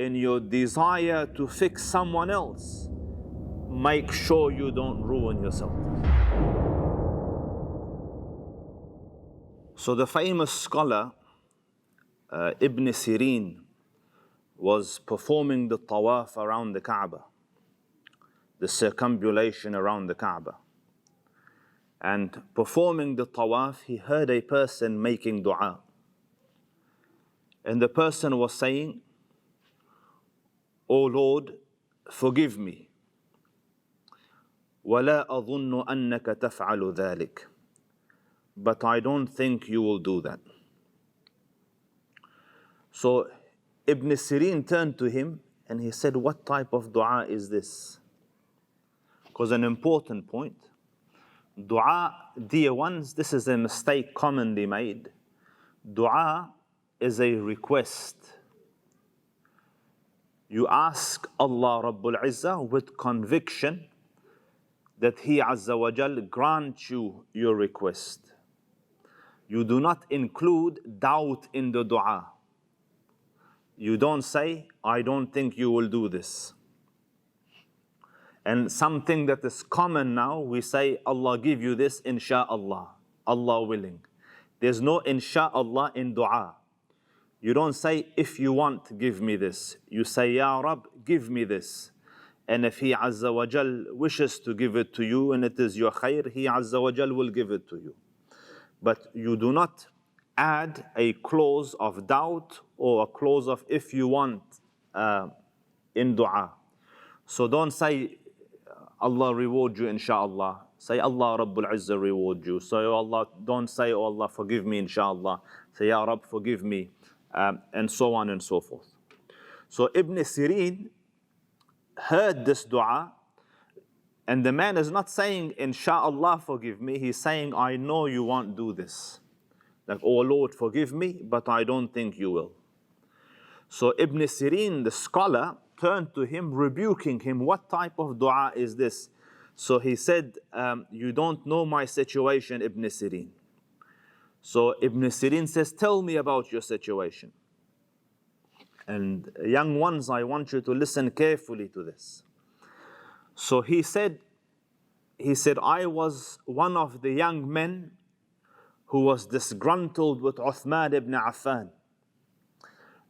in your desire to fix someone else, make sure you don't ruin yourself. So the famous scholar Ibn Sirin was performing the tawaf around the Kaaba, the circumambulation around the Kaaba. And performing the tawaf, he heard a person making dua. And the person was saying, "O Lord, forgive me. وَلَا أَظُنُّ أَنَّكَ تَفْعَلُ ذَلِكَ." But I don't think you will do that. So Ibn Sirin turned to him and he said, "What type of dua is this?" Because an important point. Dua, dear ones, this is a mistake commonly made. Dua is a request. You ask Allah Rabbul Izzah with conviction that He Azza wa Jal grant you your request. You do not include doubt in the dua. You don't say, "I don't think you will do this." And something that is common now, we say, "Allah give you this, insha'Allah, Allah willing." There's no insha'Allah in dua. You don't say, "If you want, give me this." You say, "Ya Rab, give me this." And if He Azza wa Jal wishes to give it to you and it is your khair, He Azza wa Jal will give it to you. But you do not add a clause of doubt or a clause of "if you want" in dua. So don't say, "Allah reward you, insha'Allah." Say, "Allah Rabbul Izzah reward you." So Allah, don't say, "Oh Allah, forgive me, insha'Allah." Say, "Ya Rab, forgive me," and so on and so forth. So Ibn Sirin heard this dua, and the man is not saying, "Insha'Allah, forgive me." He's saying, "I know you won't do this. Like, oh Lord, forgive me, but I don't think you will." So Ibn Sirin, the scholar, turned to him, rebuking him. "What type of dua is this?" So he said, "You don't know my situation, Ibn Sirin." So Ibn Sirin says, "Tell me about your situation." And young ones, I want you to listen carefully to this. So he said, "I was one of the young men who was disgruntled with Uthman Ibn Afaan."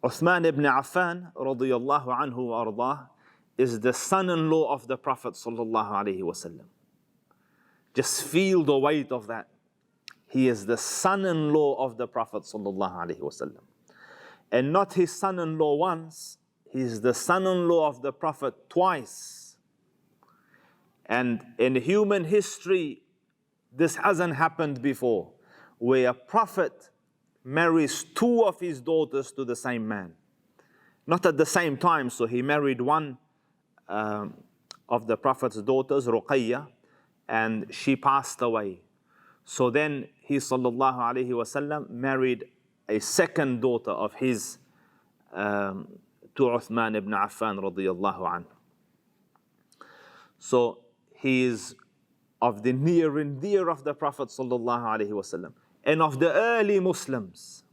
Uthman Ibn Afaan, radiyallahu anhu wa ardah, is the son-in-law of the Prophet sallallahu alaihi wasallam. Just feel the weight of that. He is the son-in-law of the Prophet sallallahu alaihi wasallam. And not his son-in-law once, he's the son-in-law of the Prophet twice. And in human history, this hasn't happened before, where a prophet marries two of his daughters to the same man. Not at the same time, so he married one of the Prophet's daughters, Ruqayya, and she passed away. So then he sallallahu alaihi wasallam married a second daughter of his to Uthman ibn Affan radiyallahu anhu. So he is of the near and dear of the Prophet sallallahu alaihi wasallam, and of the early Muslims,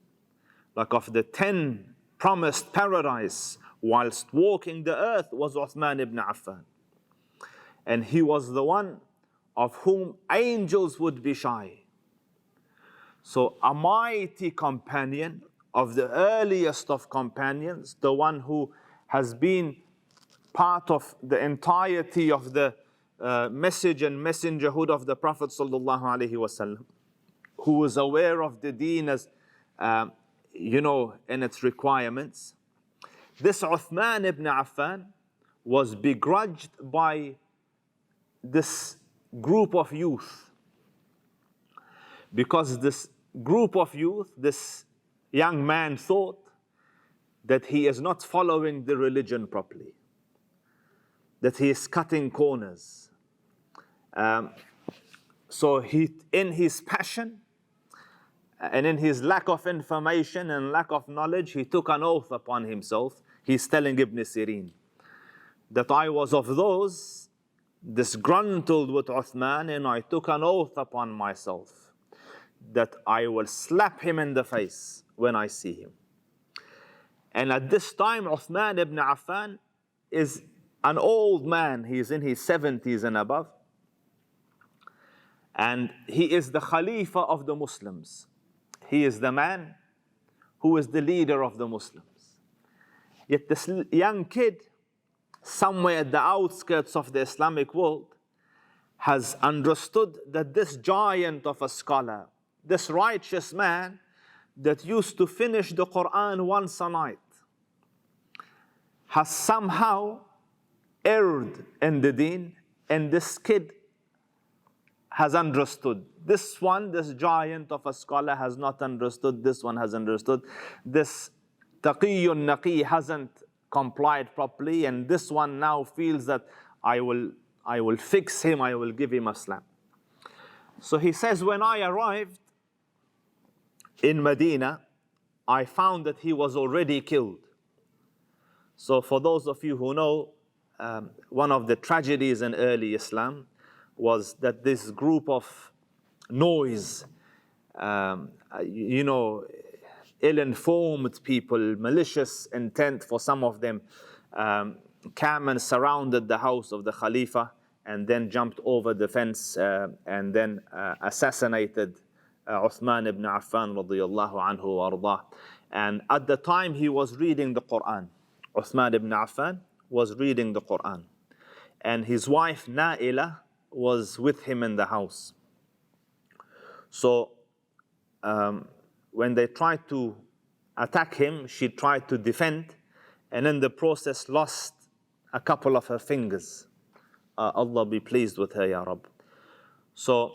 like of the 10 promised paradise whilst walking the earth, was Uthman ibn Affan. And he was the one of whom angels would be shy. So a mighty companion of the earliest of companions, the one who has been part of the entirety of the message and messengerhood of the Prophet sallallahu alaihi wasallam, who was aware of the deen as in its requirements. This Uthman ibn Affan was begrudged by this group of youth, because this group of youth, this young man, thought that he is not following the religion properly, that he is cutting corners. So he, in his passion and in his lack of information and lack of knowledge, he took an oath upon himself. He's telling Ibn Sirin that I was of those disgruntled with Uthman, and I took an oath upon myself that I will slap him in the face when I see him. And at this time, Uthman Ibn Affan is an old man. He's in his 70s and above. And he is the Khalifa of the Muslims. He is the man who is the leader of the Muslims. Yet this young kid, somewhere at the outskirts of the Islamic world, has understood that this giant of a scholar, this righteous man that used to finish the Quran once a night, has somehow erred in the deen, and this kid has understood. This giant of a scholar has not understood. This one has understood. This taqiyun naqi hasn't complied properly, and this one now feels that I will fix him, I will give him a slap. So he says, when I arrived in Medina, I found that he was already killed. So for those of you who know, one of the tragedies in early Islam was that this group of noise, ill-informed people, malicious intent for some of them, came and surrounded the house of the Khalifa and then jumped over the fence and then assassinated Uthman Ibn Affan radiyallahu anhu wa ardah. And at the time he was reading the Quran. Uthman Ibn Affan was reading the Quran. And his wife Naila was with him in the house. So when they tried to attack him, she tried to defend, and in the process lost a couple of her fingers. Allah be pleased with her, Ya Rabb. So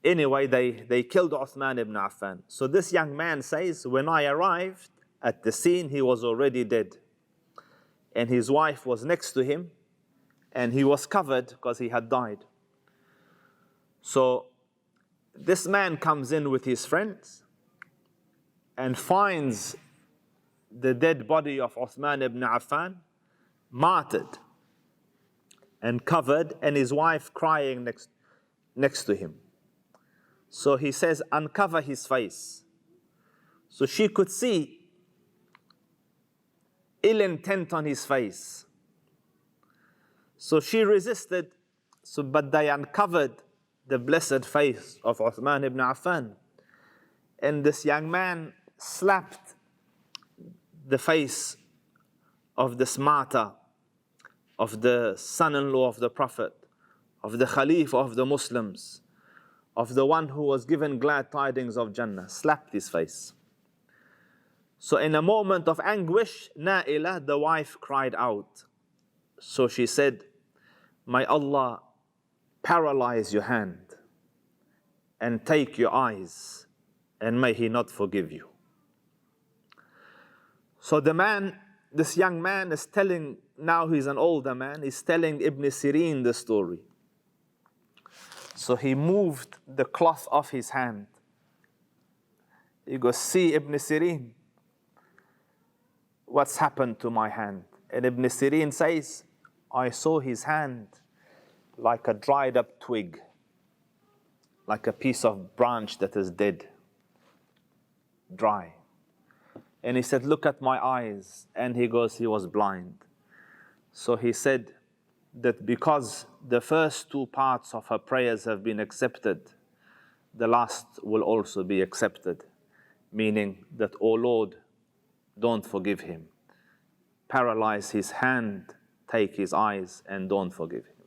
anyway, they killed Uthman Ibn Affan. So this young man says, when I arrived at the scene, he was already dead. And his wife was next to him, and he was covered because he had died. So this man comes in with his friends and finds the dead body of Uthman Ibn Affan martyred and covered, and his wife crying next to him. So he says, uncover his face. So she could see ill intent on his face. So she resisted, but they uncovered the blessed face of Uthman Ibn Affan. And this young man slapped the face of this martyr, of the son-in-law of the Prophet, of the Khalifa of the Muslims, of the one who was given glad tidings of Jannah, slapped his face. So in a moment of anguish, Naila, the wife, cried out. So she said, may Allah paralyze your hand and take your eyes, and may He not forgive you. So this young man is telling, now he's an older man, he's telling Ibn Sirin the story. So he moved the cloth off his hand. He goes, see Ibn Sirin, what's happened to my hand? And Ibn Sirin says, I saw his hand like a dried up twig, like a piece of branch that is dead, dry. And he said, look at my eyes. And he goes, he was blind. So he said that because the first two parts of her prayers have been accepted, the last will also be accepted. Meaning that, oh Lord, don't forgive him. Paralyze his hand, take his eyes, and don't forgive him.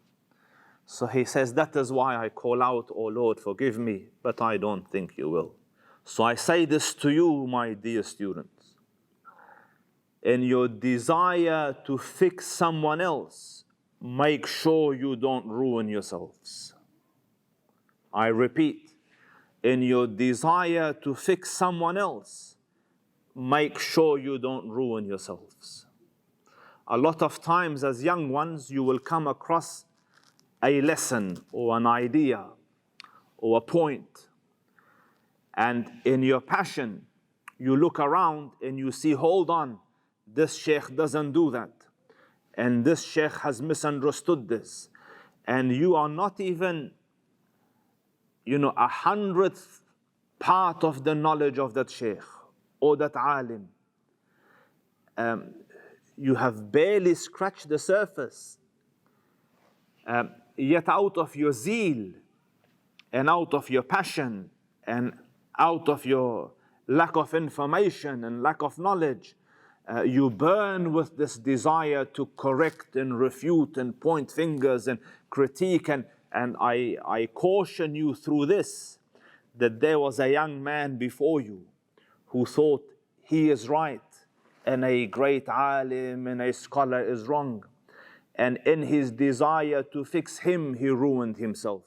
So he says, that is why I call out, oh Lord, forgive me, but I don't think you will. So I say this to you, my dear students. In your desire to fix someone else, make sure you don't ruin yourselves. I repeat, in your desire to fix someone else, make sure you don't ruin yourselves. A lot of times as young ones, you will come across a lesson or an idea or a point. And in your passion, you look around and you see, hold on, this sheikh doesn't do that. And this sheikh has misunderstood this. And you are not even, 100th part of the knowledge of that sheikh or that alim. you have barely scratched the surface. Yet out of your zeal and out of your passion and out of your lack of information and lack of knowledge, you burn with this desire to correct and refute and point fingers and critique. And I caution you through this, that there was a young man before you who thought he is right and a great alim and a scholar is wrong. And in his desire to fix him, he ruined himself.